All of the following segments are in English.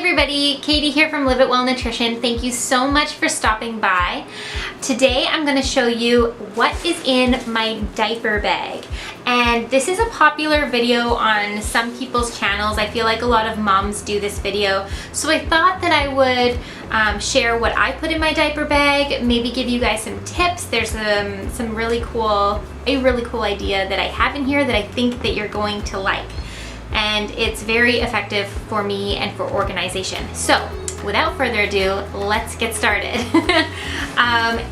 everybody, Katie here from Live It Well Nutrition. Thank you so much for stopping by. Today I'm going to show you what is in my diaper bag. And this is a popular video on some people's channels. I feel like a lot of moms do this video. So I thought that I would share what I put in my diaper bag, maybe give you guys some tips. There's a really cool idea that I have in here that I think that you're going to like. And it's very effective for me and for organization. So without further ado, let's get started.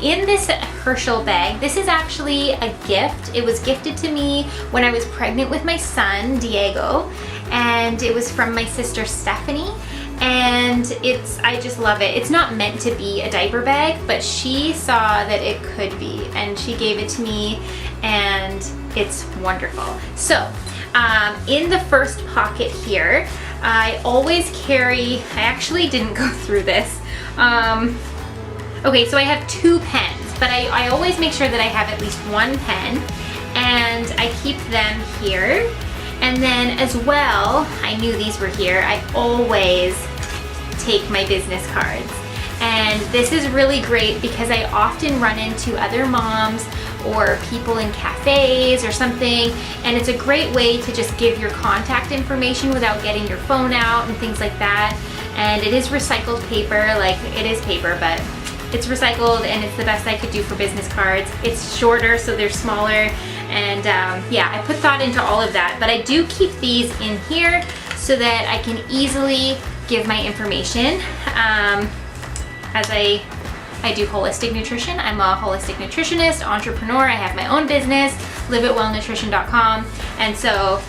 In this Herschel bag, this is actually a gift. It was gifted to me when I was pregnant with my son, Diego, and it was from my sister, Stephanie. And I just love it. It's not meant to be a diaper bag, but she saw that it could be, and she gave it to me, and it's wonderful. So, in the first pocket here, I always carry, I actually didn't go through this. Okay, so I have 2 pens, but I always make sure that I have at least 1 pen, and I keep them here. And then as well, I knew these were here, I always take my business cards. And this is really great because I often run into other moms or people in cafes or something, and it's a great way to just give your contact information without getting your phone out and things like that. And it is recycled paper, like it is paper, but it's recycled, and it's the best I could do for business cards. It's shorter, so they're smaller, and yeah, I put thought into all of that, but I do keep these in here so that I can easily give my information. As I do holistic nutrition. I'm a holistic nutritionist, entrepreneur. I have my own business, liveitwellnutrition.com, and so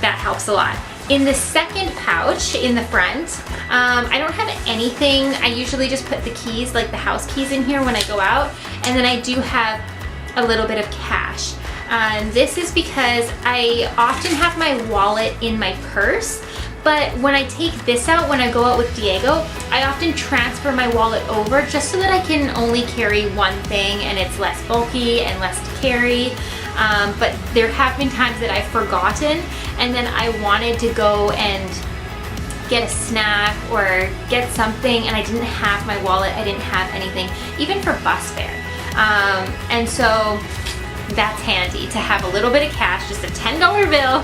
that helps a lot. In the second pouch in the front, I don't have anything. I usually just put the keys, like the house keys, in here when I go out, and then I do have a little bit of cash. This is because I often have my wallet in my purse, but when I take this out, when I go out with Diego, I often transfer my wallet over just so that I can only carry one thing and it's less bulky and less to carry. But there have been times that I've forgotten, and then I wanted to go and get a snack or get something, and I didn't have my wallet, I didn't have anything, even for bus fare. And so that's handy to have a little bit of cash, just a $10 bill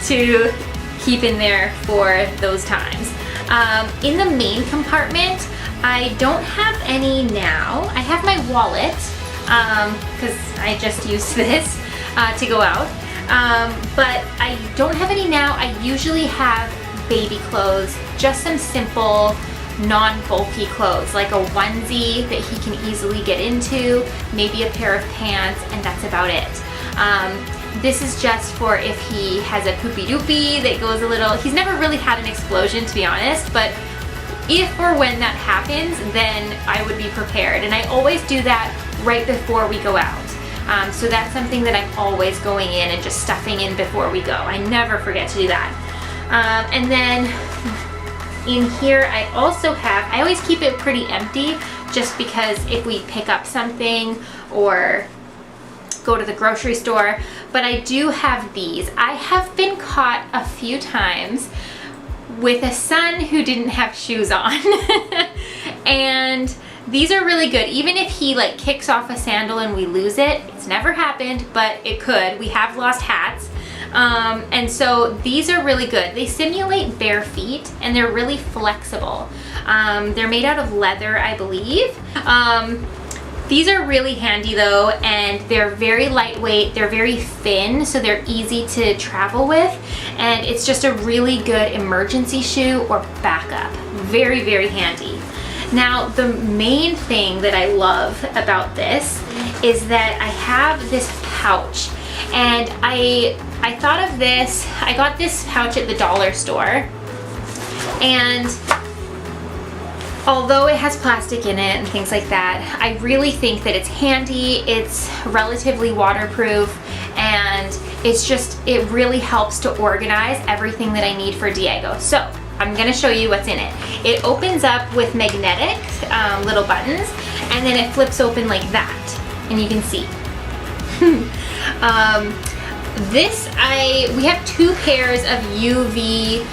to keep in there for those times. In the main compartment, I don't have any now. I have my wallet, because I just used this to go out, but I don't have any now. I usually have baby clothes, just some simple, non-bulky clothes, like a onesie that he can easily get into, maybe a pair of pants, and that's about it. This is just for if he has a poopy doopy that goes a little, he's never really had an explosion, to be honest, but if or when that happens, then I would be prepared. And I always do that right before we go out. So that's something that I'm always going in and just stuffing in before we go. I never forget to do that. And then in here I also have, I always keep it pretty empty just because if we pick up something or go to the grocery store, but I do have these. I have been caught a few times with a son who didn't have shoes on and these are really good. Even if he like kicks off a sandal and we lose it, it's never happened, but it could. We have lost hats. And so these are really good. They simulate bare feet and they're really flexible. They're made out of leather, I believe. These are really handy though, and they're very lightweight, they're very thin, so they're easy to travel with, and it's just a really good emergency shoe or backup. Very, very handy. Now, the main thing that I love about this is that I have this pouch, and I thought of this, I got this pouch at the dollar store, and although it has plastic in it and things like that, I really think that it's handy, it's relatively waterproof, and it really helps to organize everything that I need for Diego. So I'm gonna show you what's in it. It opens up with magnetic little buttons, and then it flips open like that, and you can see. We have 2 pairs of UV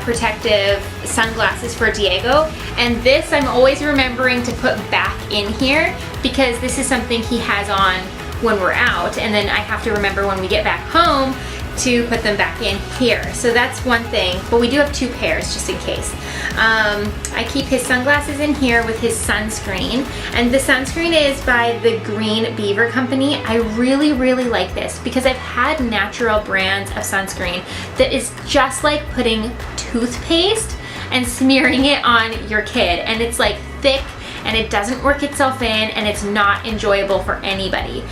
protective sunglasses for Diego, and this I'm always remembering to put back in here because this is something he has on when we're out, and then I have to remember when we get back home to put them back in here. So that's one thing, but we do have 2 pairs just in case. I keep his sunglasses in here with his sunscreen, and the sunscreen is by the Green Beaver company. I really like this because I've had natural brands of sunscreen that is just like putting toothpaste and smearing it on your kid, and it's like thick and it doesn't work itself in, and it's not enjoyable for anybody.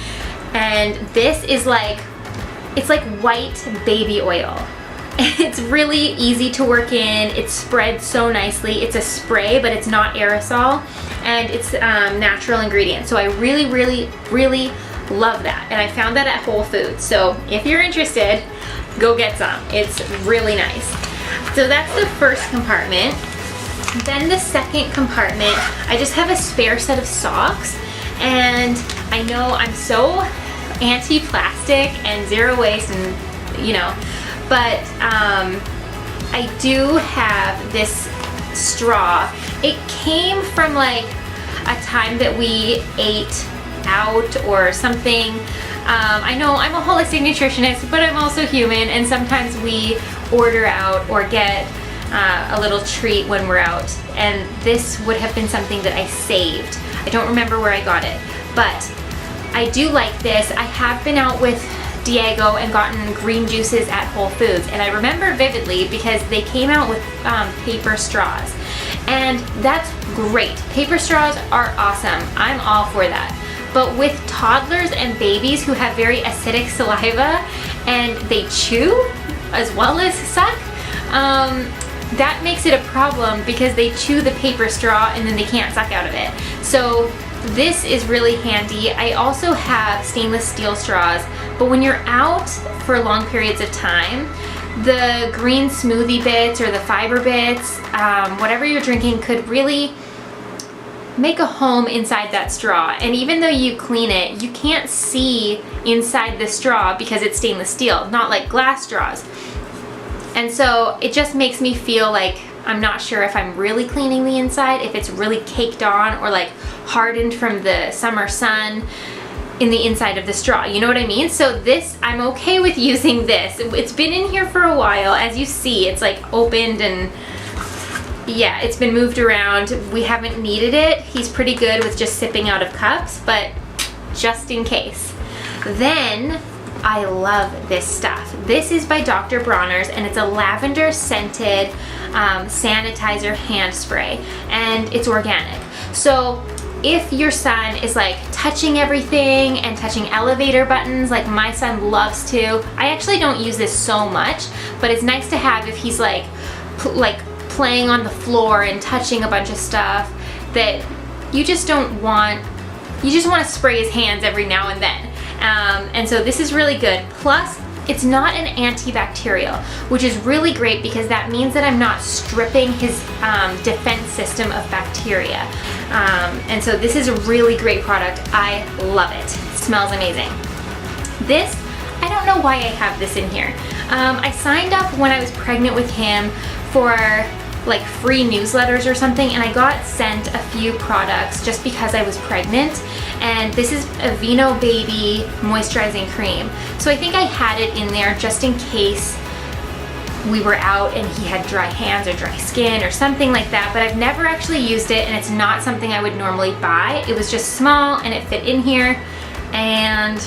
And this is like, it's like white baby oil. It's really easy to work in. It spreads so nicely. It's a spray, but it's not aerosol, and it's natural ingredients. So I really love that. And I found that at Whole Foods. So if you're interested, go get some. It's really nice. So that's the first compartment. Then the second compartment, I just have a spare set of socks. And I know I'm so anti-plastic and zero waste, and you know, but I do have this straw. It came from like a time that we ate out or something. I know I'm a holistic nutritionist, but I'm also human, and sometimes we order out or get a little treat when we're out, and this would have been something that I saved. I don't remember where I got it, but I do like this. I have been out with Diego and gotten green juices at Whole Foods, and I remember vividly because they came out with paper straws, and that's great. Paper straws are awesome. I'm all for that. But with toddlers and babies who have very acidic saliva and they chew as well as suck, that makes it a problem because they chew the paper straw and then they can't suck out of it. So this is really handy. I also have stainless steel straws, but when you're out for long periods of time, the green smoothie bits or the fiber bits, whatever you're drinking, could really make a home inside that straw. And even though you clean it, you can't see inside the straw because it's stainless steel, not like glass straws. And so it just makes me feel like I'm not sure if I'm really cleaning the inside, if it's really caked on or like hardened from the summer sun in the inside of the straw. You know what I mean? So this, I'm okay with using this. It's been in here for a while. As you see, it's like opened and yeah, it's been moved around. We haven't needed it. He's pretty good with just sipping out of cups, but just in case. Then I love this stuff. This is by Dr. Bronner's, and it's a lavender scented sanitizer hand spray, and it's organic. So if your son is like touching everything and touching elevator buttons like my son loves to, I actually don't use this so much, but it's nice to have if he's like playing on the floor and touching a bunch of stuff that you just don't want. You just want to spray his hands every now and then. And so this is really good. Plus, it's not an antibacterial, which is really great because that means that I'm not stripping his defense system of bacteria. And so this is a really great product. I love it. It smells amazing. This, I don't know why I have this in here. I signed up when I was pregnant with him for like free newsletters or something, and I got sent a few products just because I was pregnant, and this is a Vino Baby moisturizing cream. So I think I had it in there just in case we were out and he had dry hands or dry skin or something like that, but I've never actually used it, and it's not something I would normally buy. It was just small and it fit in here, and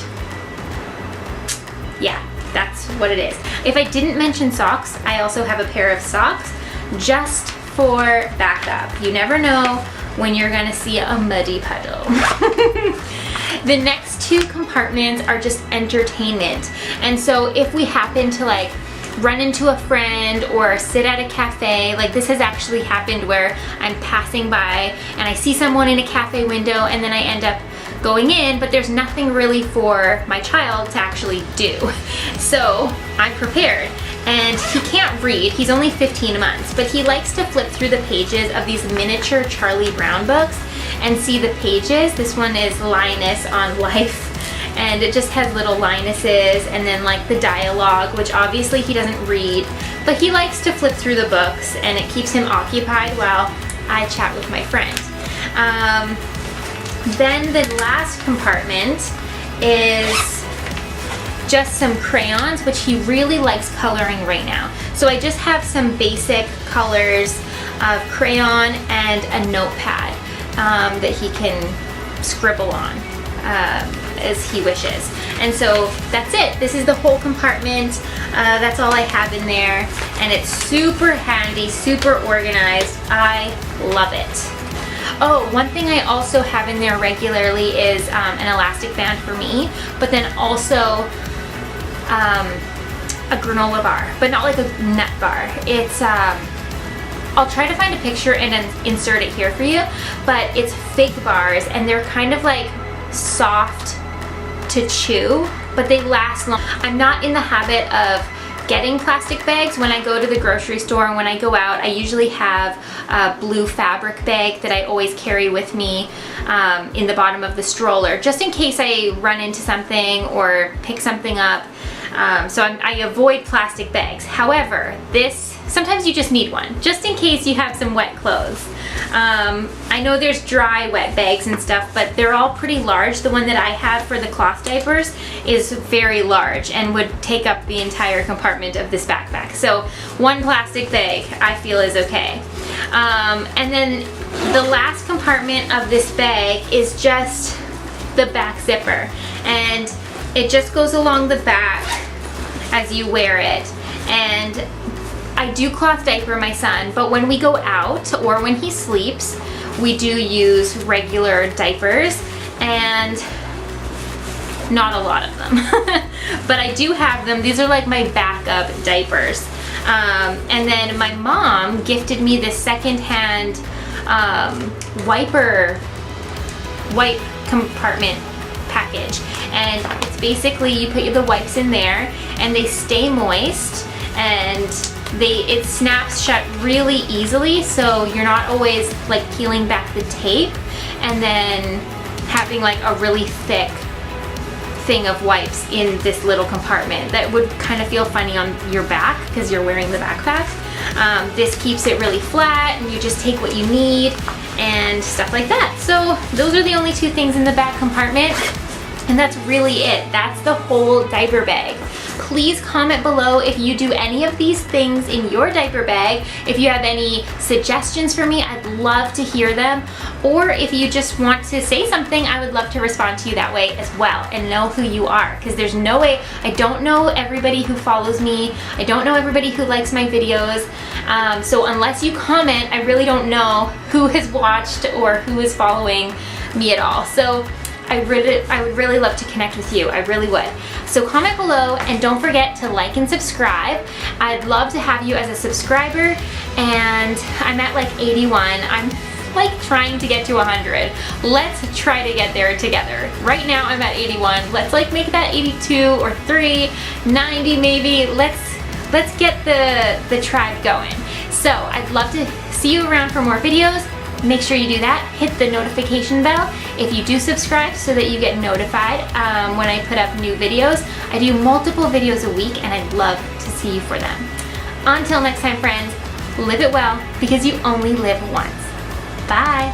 yeah, that's what it is. If I didn't mention socks, I also have a pair of socks just for backup. You never know when you're gonna see a muddy puddle. The next two compartments are just entertainment. And so if we happen to like run into a friend or sit at a cafe, like this has actually happened where I'm passing by and I see someone in a cafe window and then I end up going in, but there's nothing really for my child to actually do. So I'm prepared. And he can't read, he's only 15 months, but he likes to flip through the pages of these miniature Charlie Brown books and see the pages. This one is Linus on Life, and it just has little Linuses and then like the dialogue, which obviously he doesn't read, but he likes to flip through the books and it keeps him occupied while I chat with my friend. Then the last compartment is just some crayons, which he really likes coloring right now. So I just have some basic colors of crayon and a notepad that he can scribble on as he wishes. And so that's it. This is the whole compartment. That's all I have in there. And it's super handy, super organized. I love it. Oh, one thing I also have in there regularly is an elastic band for me, but then also a granola bar, but not like a nut bar. It's, I'll try to find a picture and then insert it here for you, but it's fig bars and they're kind of like soft to chew, but they last long. I'm not in the habit of getting plastic bags when I go to the grocery store, and when I go out I usually have a blue fabric bag that I always carry with me in the bottom of the stroller, just in case I run into something or pick something up. So I avoid plastic bags. However, sometimes you just need one, just in case you have some wet clothes. I know there's dry wet bags and stuff, but they're all pretty large. The one that I have for the cloth diapers is very large and would take up the entire compartment of this backpack. So one plastic bag I feel is okay. And then the last compartment of this bag is just the back zipper, and it just goes along the back as you wear it. And I do cloth diaper my son, but when we go out or when he sleeps, we do use regular diapers, and not a lot of them. But I do have them. These are like my backup diapers. And then my mom gifted me this secondhand wipe compartment package, and it's basically you put the wipes in there and they stay moist, and it snaps shut really easily, so you're not always like peeling back the tape and then having like a really thick thing of wipes in this little compartment that would kind of feel funny on your back because you're wearing the backpack. This keeps it really flat and you just take what you need and stuff like that. So those are the only two things in the back compartment, and that's really it. That's the whole diaper bag. Please comment below if you do any of these things in your diaper bag. If you have any suggestions for me, I'd love to hear them. Or if you just want to say something, I would love to respond to you that way as well and know who you are, because there's no way, I don't know everybody who follows me. I don't know everybody who likes my videos. So unless you comment, I really don't know who has watched or who is following me at all. So I would really love to connect with you. I really would. So comment below, and don't forget to like and subscribe. I'd love to have you as a subscriber, and I'm at like 81. I'm like trying to get to 100. Let's try to get there together. Right now I'm at 81. Let's like make that 82 or 3, 90 maybe. Let's get the tribe going. So I'd love to see you around for more videos. Make sure you do that. Hit the notification bell if you do subscribe so that you get notified when I put up new videos. I do multiple videos a week, and I'd love to see you for them. Until next time, friends, live it well, because you only live once. Bye.